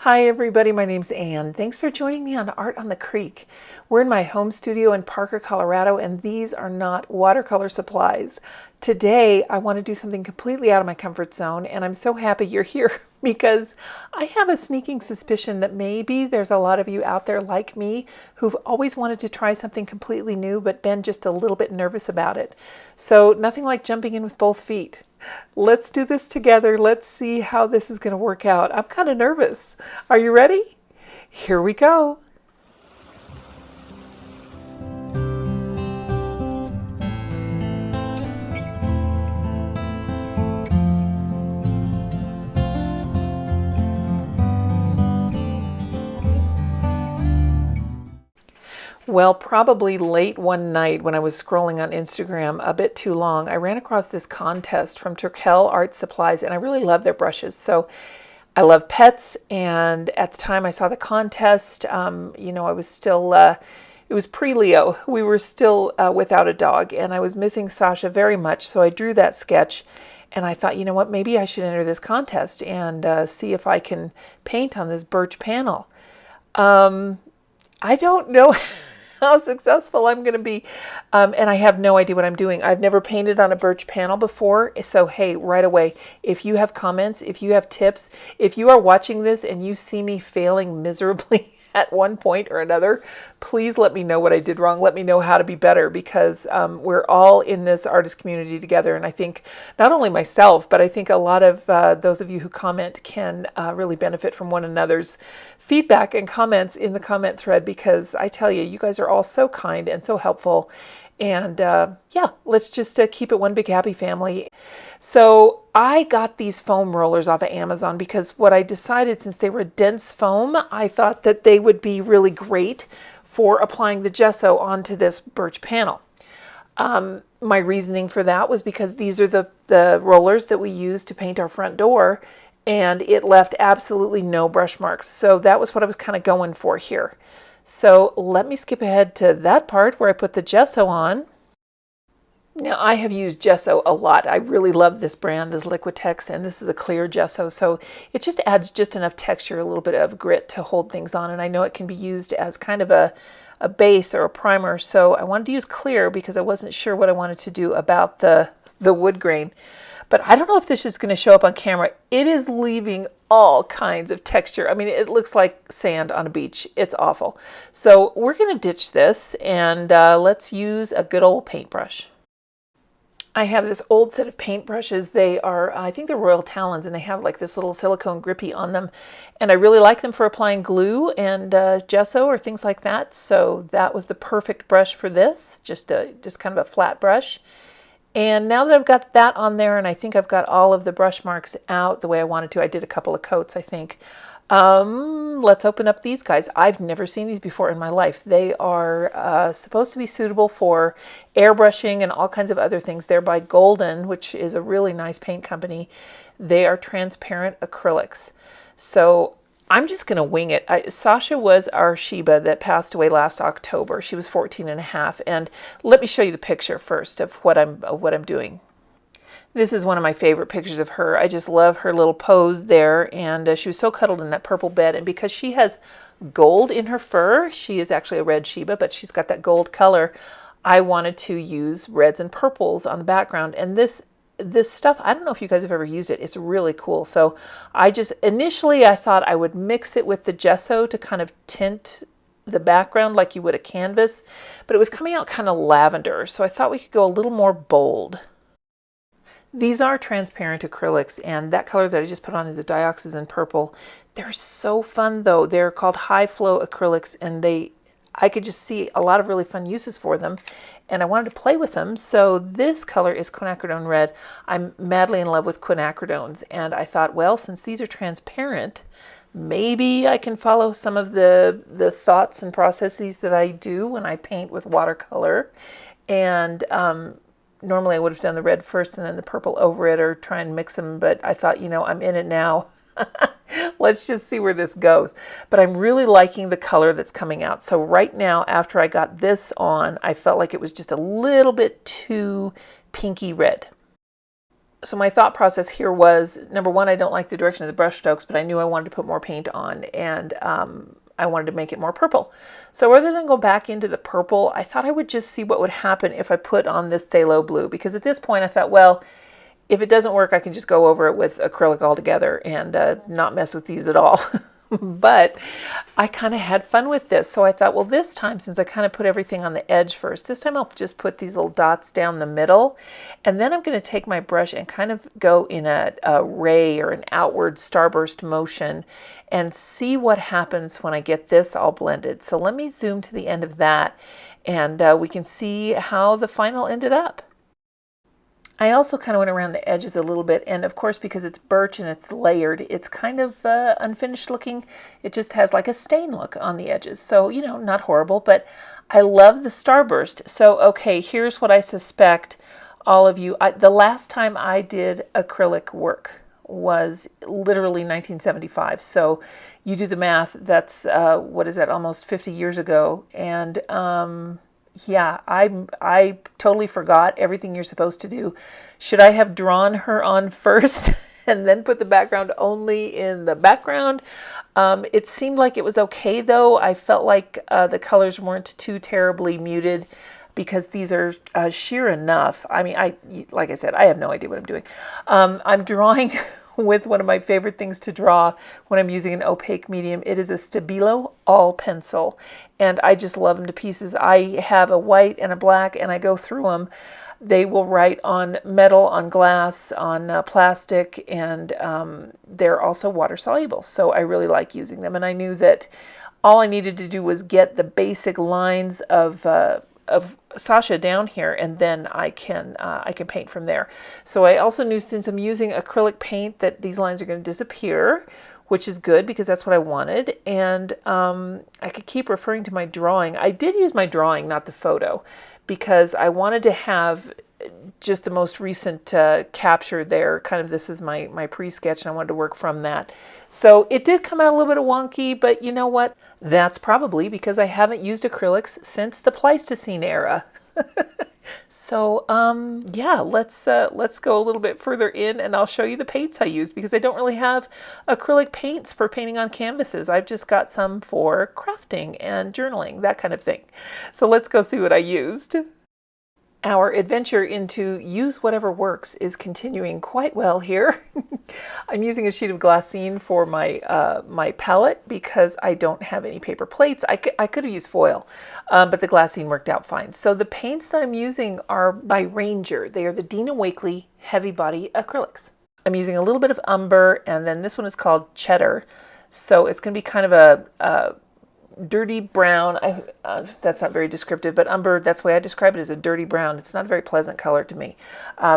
Hi everybody, my name's Anne. Thanks for joining me on Art on the Creek. We're in my home studio in Parker, Colorado, and these are not watercolor supplies. Today I want to do something completely out of my comfort zone, and I'm so happy you're here because I have a sneaking suspicion that maybe there's a lot of you out there like me who've always wanted to try something completely new but been just a little bit nervous about it. So nothing like jumping in with both feet. Let's do this together. Let's see how this is going to work out. I'm kind of nervous. Are you ready? Here we go. Well, probably late one night when I was scrolling on Instagram a bit too long, I ran across this contest from Trekkel Art Supplies, and I really love their brushes. So I love pets, and at the time I saw the contest, I was still, it was pre-Leo. We were still without a dog, and I was missing Sasha very much, so I drew that sketch, and I thought, you know what, maybe I should enter this contest and see if I can paint on this birch panel. I don't know how successful I'm going to be. And I have no idea what I'm doing. I've never painted on a birch panel before. So, hey, right away, if you have comments, if you have tips, if you are watching this and you see me failing miserably at one point or another, please let me know what I did wrong. Let me know how to be better, because we're all in this artist community together. And I think not only myself, but I think a lot of those of you who comment can really benefit from one another's feedback and comments in the comment thread, because I tell you, you guys are all so kind and so helpful. And yeah, let's just keep it one big happy family. So I got these foam rollers off of Amazon because what I decided, since they were dense foam, I thought that they would be really great for applying the gesso onto this birch panel. My reasoning for that was because these are the rollers that we use to paint our front door, and it left absolutely no brush marks. So that was what I was kind of going for here. So let me skip ahead to that part where I put the gesso on. Now, I have used gesso a lot. I really love this brand, this Liquitex, and this is a clear gesso. So it just adds just enough texture, a little bit of grit to hold things on. And I know it can be used as kind of a base or a primer. So I wanted to use clear because I wasn't sure what I wanted to do about the wood grain. But I don't know if this is going to show up on camera. It is leaving all kinds of texture. I mean, it looks like sand on a beach. It's awful. So we're going to ditch this, and let's use a good old paintbrush. I have this old set of paintbrushes. They are, I think they're Royal Talons, and they have like this little silicone grippy on them. And I really like them for applying glue and gesso or things like that. So that was the perfect brush for this, just kind of a flat brush. And now that I've got that on there, and I think I've got all of the brush marks out the way I wanted to, I did a couple of coats, I think. Let's open up these guys. I've never seen these before in my life. They are supposed to be suitable for airbrushing and all kinds of other things. They're by Golden, which is a really nice paint company. They are transparent acrylics. So I'm just going to wing it. Sasha was our Shiba that passed away last October. She was 14 and a half. And let me show you the picture first of what I'm doing. This is one of my favorite pictures of her. I just love her little pose there. And she was so cuddled in that purple bed. And because she has gold in her fur, she is actually a red Shiba, but she's got that gold color. I wanted to use reds and purples on the background. And this stuff, I don't know if you guys have ever used it. It's really cool. So initially I thought I would mix it with the gesso to kind of tint the background like you would a canvas, but it was coming out kind of lavender. So I thought we could go a little more bold. These are transparent acrylics, and that color that I just put on is a dioxazine purple. They're so fun though. They're called high flow acrylics, and I could just see a lot of really fun uses for them, and I wanted to play with them. So this color is quinacridone red. I'm madly in love with quinacridones, and I thought, well, since these are transparent, maybe I can follow some of the thoughts and processes that I do when I paint with watercolor. And normally I would have done the red first and then the purple over it, or try and mix them, but I thought, I'm in it now. Let's just see where this goes. But I'm really liking the color that's coming out. So right now, after I got this on, I felt like it was just a little bit too pinky red. So my thought process here was, number one, I don't like the direction of the brush strokes, but I knew I wanted to put more paint on, and I wanted to make it more purple. So rather than go back into the purple, I thought I would just see what would happen if I put on this phthalo blue, because at this point I thought, well, if it doesn't work, I can just go over it with acrylic altogether and not mess with these at all. But I kind of had fun with this. So I thought, well, this time, since I kind of put everything on the edge first, this time I'll just put these little dots down the middle. And then I'm going to take my brush and kind of go in a ray or an outward starburst motion and see what happens when I get this all blended. So let me zoom to the end of that, and we can see how the final ended up. I also kind of went around the edges a little bit, and of course, because it's birch and it's layered, it's kind of unfinished looking. It just has like a stain look on the edges. So, you know, not horrible, but I love the starburst. So, okay, here's what I suspect all of you, the last time I did acrylic work was literally 1975. So you do the math, that's, what is that, almost 50 years ago. And yeah, I totally forgot everything you're supposed to do. Should I have drawn her on first and then put the background only in the background? It seemed like it was okay though. I felt like the colors weren't too terribly muted because these are sheer enough. I mean, like I said, I have no idea what I'm doing. I'm drawing with one of my favorite things to draw when I'm using an opaque medium. It is a Stabilo all pencil, and I just love them to pieces. I have a white and a black, and I go through them. They will write on metal, on glass, on plastic, and they're also water soluble. So I really like using them, and I knew that all I needed to do was get the basic lines of Sasha down here, and then I can paint from there. So I also knew, since I'm using acrylic paint, that these lines are going to disappear, which is good because that's what I wanted. And I could keep referring to my drawing. I did use my drawing, not the photo, because I wanted to have just the most recent capture there. Kind of, this is my pre-sketch, and I wanted to work from that. So it did come out a little bit wonky, but you know what? That's probably because I haven't used acrylics since the Pleistocene era. So yeah, let's go a little bit further in, and I'll show you the paints I used, because I don't really have acrylic paints for painting on canvases. I've just got some for crafting and journaling, that kind of thing. So let's go see what I used. Our adventure into use whatever works is continuing quite well here. I'm using a sheet of glassine for my my palette because I don't have any paper plates. I could have used foil, but the glassine worked out fine. So the paints that I'm using are by Ranger. They are the Dina Wakley Heavy Body Acrylics. I'm using a little bit of umber, and then this one is called Cheddar. So it's going to be kind of a dirty brown. That's not very descriptive, but umber, that's the way I describe it, as a dirty brown. It's not a very pleasant color to me,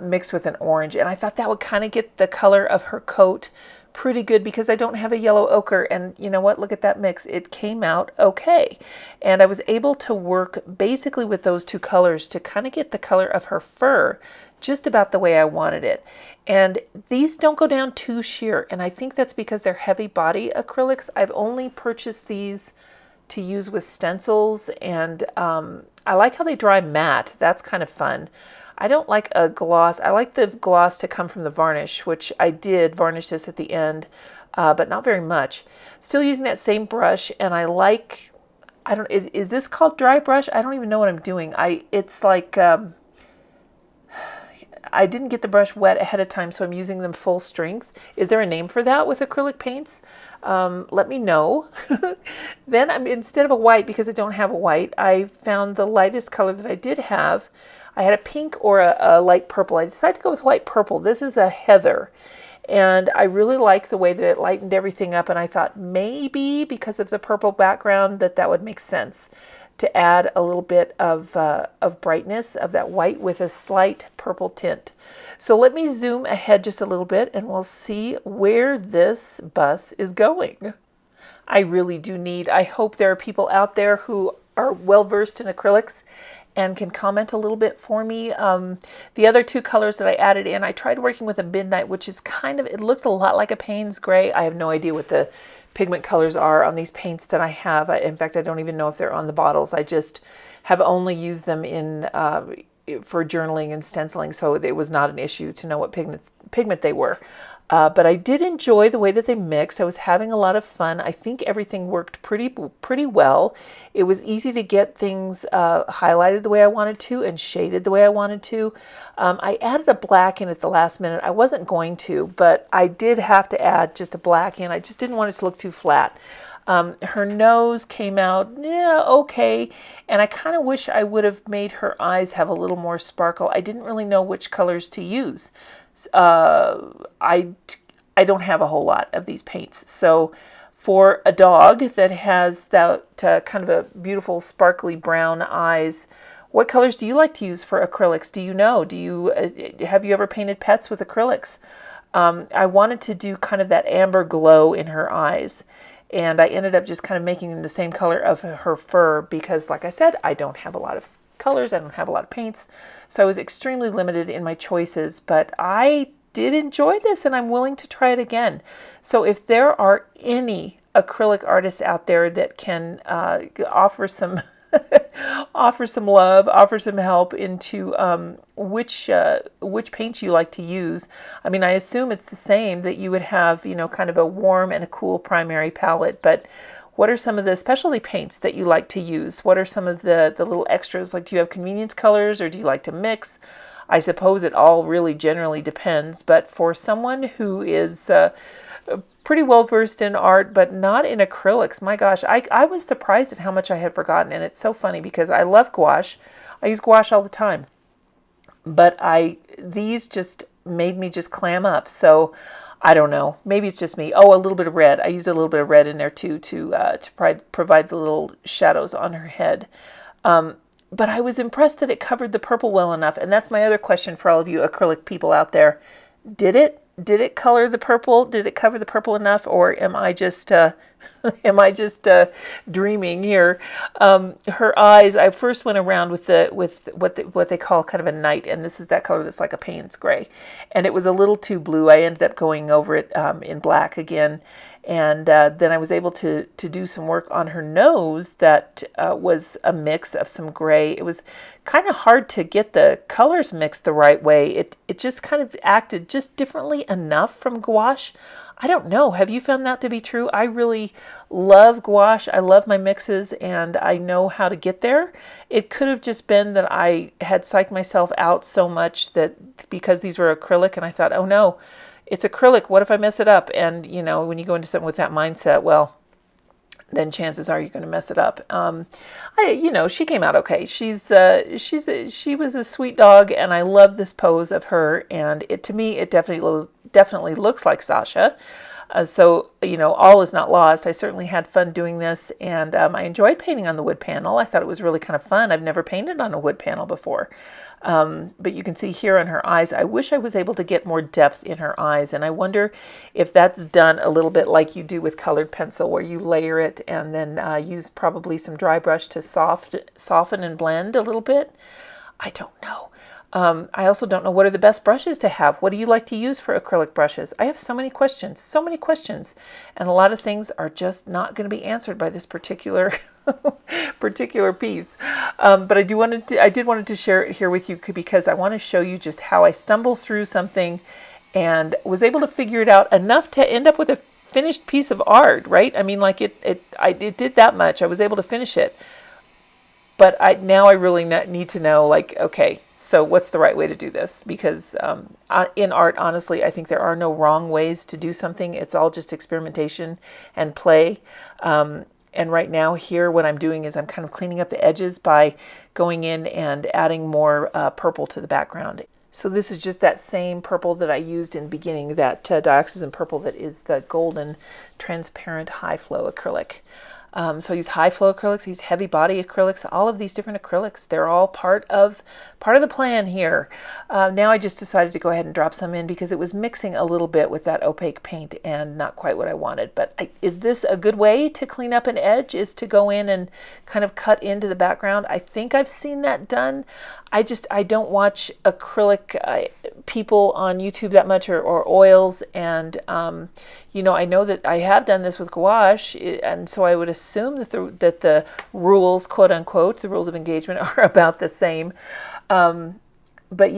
mixed with an orange. And I thought that would kind of get the color of her coat pretty good, because I don't have a yellow ochre. And you know what? Look at that mix. It came out okay. And I was able to work basically with those two colors to kind of get the color of her fur just about the way I wanted it. And these don't go down too sheer. And I think that's because they're heavy body acrylics. I've only purchased these to use with stencils, and I like how they dry matte. That's kind of fun. I don't like a gloss. I like the gloss to come from the varnish, which I did varnish this at the end, but not very much. Still using that same brush, and I like, is this called dry brush? I don't even know what I'm doing. It's like, I didn't get the brush wet ahead of time, so I'm using them full strength. Is there a name for that with acrylic paints? Let me know. Then instead of a white, because I don't have a white, I found the lightest color that I did have. I had a pink or a light purple. I decided to go with light purple. This is a heather. And I really like the way that it lightened everything up. And I thought maybe because of the purple background that would make sense to add a little bit of brightness of that white with a slight purple tint. So let me zoom ahead just a little bit, and we'll see where this bus is going. I really do need, I hope there are people out there who are well versed in acrylics and can comment a little bit for me. The other two colors that I added in, I tried working with a midnight, which is kind of, it looked a lot like a Payne's gray. I have no idea what the pigment colors are on these paints that I have. In fact, I don't even know if they're on the bottles. I just have only used them in for journaling and stenciling, so it was not an issue to know what pigment they were. But I did enjoy the way that they mixed. I was having a lot of fun. I think everything worked pretty well. It was easy to get things highlighted the way I wanted to and shaded the way I wanted to. I added a black in at the last minute. I wasn't going to, but I did have to add just a black in. I just didn't want it to look too flat. Her nose came out, yeah, okay. And I kind of wish I would have made her eyes have a little more sparkle. I didn't really know which colors to use. I don't have a whole lot of these paints. So for a dog that has that kind of a beautiful sparkly brown eyes, what colors do you like to use for acrylics? Do you know? Have you ever painted pets with acrylics? I wanted to do kind of that amber glow in her eyes. And I ended up just kind of making them the same color of her fur because, like I said, I don't have a lot of colors. I don't have a lot of paints. So I was extremely limited in my choices, but I did enjoy this and I'm willing to try it again. So if there are any acrylic artists out there that can offer some offer some love, offer some help into which paints you like to use. I mean, I assume it's the same, that you would have, you know, kind of a warm and a cool primary palette, but what are some of the specialty paints that you like to use? What are some of the little extras? Like, do you have convenience colors or do you like to mix? I suppose it all really generally depends, but for someone who is pretty well versed in art, but not in acrylics, my gosh, I was surprised at how much I had forgotten. And it's so funny because I love gouache. I use gouache all the time, but these just made me just clam up. So I don't know. Maybe it's just me. Oh, a little bit of red. I used a little bit of red in there too to provide the little shadows on her head. But I was impressed that it covered the purple well enough. And that's my other question for all of you acrylic people out there. Did it color the purple? Did it cover the purple enough, or am I just dreaming here? Her eyes. I first went around with what they call kind of a night, and this is that color that's like a Payne's gray, and it was a little too blue. I ended up going over it in black again, and then I was able to do some work on her nose that was a mix of some gray. It was kind of hard to get the colors mixed the right way. It just kind of acted just differently enough from gouache. I don't know. Have you found that to be true? I really love gouache. I love my mixes and I know how to get there. It could have just been that I had psyched myself out so much that because these were acrylic and I thought, oh no, it's acrylic. What if I mess it up? And you know, when you go into something with that mindset, well, then chances are you're going to mess it up. She came out okay. She was a sweet dog, and I love this pose of her. And to me, it definitely looks like Sasha. So, you know, all is not lost. I certainly had fun doing this, and I enjoyed painting on the wood panel. I thought it was really kind of fun. I've never painted on a wood panel before. But you can see here on her eyes, I wish I was able to get more depth in her eyes. And I wonder if that's done a little bit like you do with colored pencil, where you layer it and then use probably some dry brush to soften and blend a little bit. I don't know. I also don't know what are the best brushes to have. What do you like to use for acrylic brushes? I have so many questions, and a lot of things are just not going to be answered by this particular piece. But I did wanted to share it here with you because I want to show you just how I stumble through something and was able to figure it out enough to end up with a finished piece of art, right? I mean, like it did that much. I was able to finish it. But now I really need to know, like, okay, so what's the right way to do this? Because in art, honestly, I think there are no wrong ways to do something. It's all just experimentation and play. And right now here, what I'm doing is I'm kind of cleaning up the edges by going in and adding more purple to the background. So this is just that same purple that I used in the beginning, that dioxazine purple that is the golden transparent high flow acrylic. So I use high flow acrylics, I use heavy body acrylics, all of these different acrylics. They're all part of the plan here. Now I just decided to go ahead and drop some in because it was mixing a little bit with that opaque paint and not quite what I wanted. But is this a good way to clean up an edge, is to go in and kind of cut into the background? I think I've seen that done. I don't watch acrylic people on YouTube that much, or oils, and I know that I have done this with gouache, and so I would assume that the rules, quote unquote, the rules of engagement are about the same. But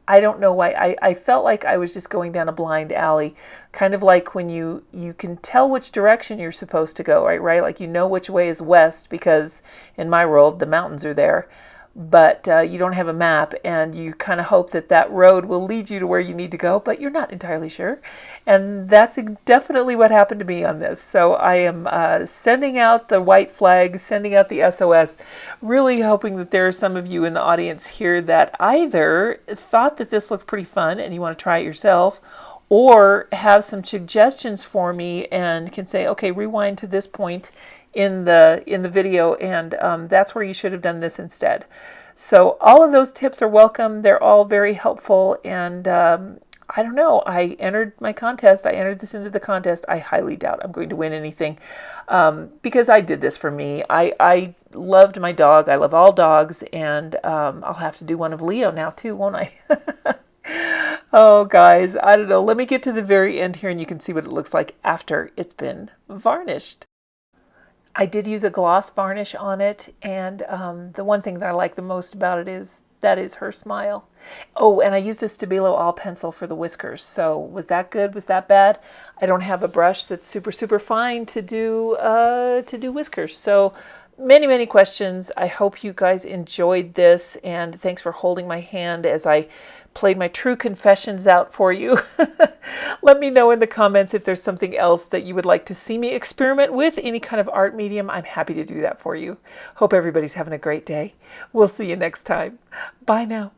I don't know why. I felt like I was just going down a blind alley, kind of like when you can tell which direction you're supposed to go, right? Like you know which way is west because in my world the mountains are there, but you don't have a map, and you kind of hope that that road will lead you to where you need to go, but you're not entirely sure. And that's definitely what happened to me on this. So I am sending out the white flag, sending out the SOS, really hoping that there are some of you in the audience here that either thought that this looked pretty fun and you want to try it yourself, or have some suggestions for me and can say, okay, rewind to this point in the video, and that's where you should have done this instead. So all of those tips are welcome. They're all very helpful, and I don't know. I entered my contest. I entered this into the contest. I highly doubt I'm going to win anything because I did this for me. I loved my dog. I love all dogs, and I'll have to do one of Leo now too, won't I? Oh, guys, I don't know. Let me get to the very end here, and you can see what it looks like after it's been varnished. I did use a gloss varnish on it, and the one thing that I like the most about it is that is her smile. Oh, and I used a Stabilo all pencil for the whiskers. So was that good? Was that bad? I don't have a brush that's super, super fine to do whiskers. So many questions. I hope you guys enjoyed this, and thanks for holding my hand as I played my true confessions out for you. Let me know in the comments if there's something else that you would like to see me experiment with, any kind of art medium. I'm happy to do that for you. Hope everybody's having a great day. We'll see you next time. Bye now.